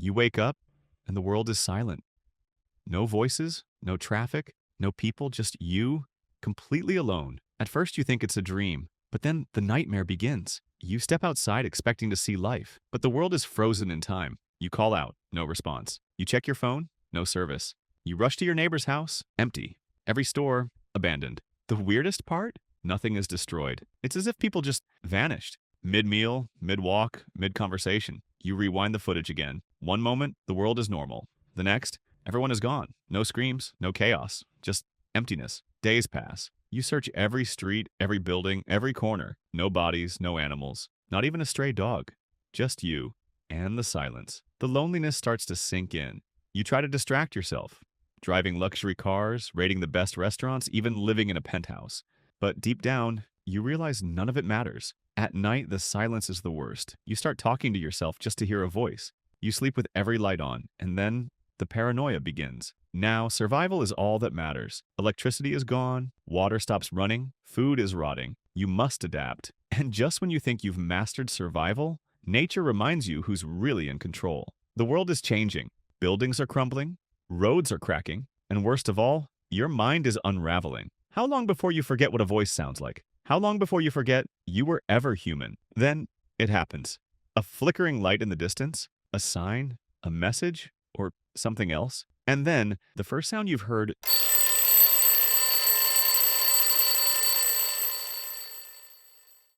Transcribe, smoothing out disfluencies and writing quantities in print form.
You wake up, and the world is silent. No voices, no traffic, no people, just you, completely alone. At first, you think it's a dream, but then the nightmare begins. You step outside expecting to see life, but the world is frozen in time. You call out, no response. You check your phone, no service. You rush to your neighbor's house, empty. Every store, abandoned. The weirdest part? Nothing is destroyed. It's as if people just vanished. Mid-meal, mid-walk, mid-conversation. You rewind the footage again. One moment, the world is normal. The next, everyone is gone. No screams, no chaos, just emptiness. Days pass. You search every street, every building, every corner. No bodies, no animals, not even a stray dog. Just you and the silence. The loneliness starts to sink in. You try to distract yourself, driving luxury cars, raiding the best restaurants, even living in a penthouse. But deep down, you realize none of it matters. At night, the silence is the worst. You start talking to yourself just to hear a voice. You sleep with every light on, and then the paranoia begins. Now, survival is all that matters. Electricity is gone, water stops running, food is rotting. You must adapt. And just when you think you've mastered survival, nature reminds you who's really in control. The world is changing. Buildings are crumbling, roads are cracking, and worst of all, your mind is unraveling. How long before you forget what a voice sounds like? How long before you forget you were ever human? Then it happens. A flickering light in the distance, a sign, a message, or something else. And then the first sound you've heard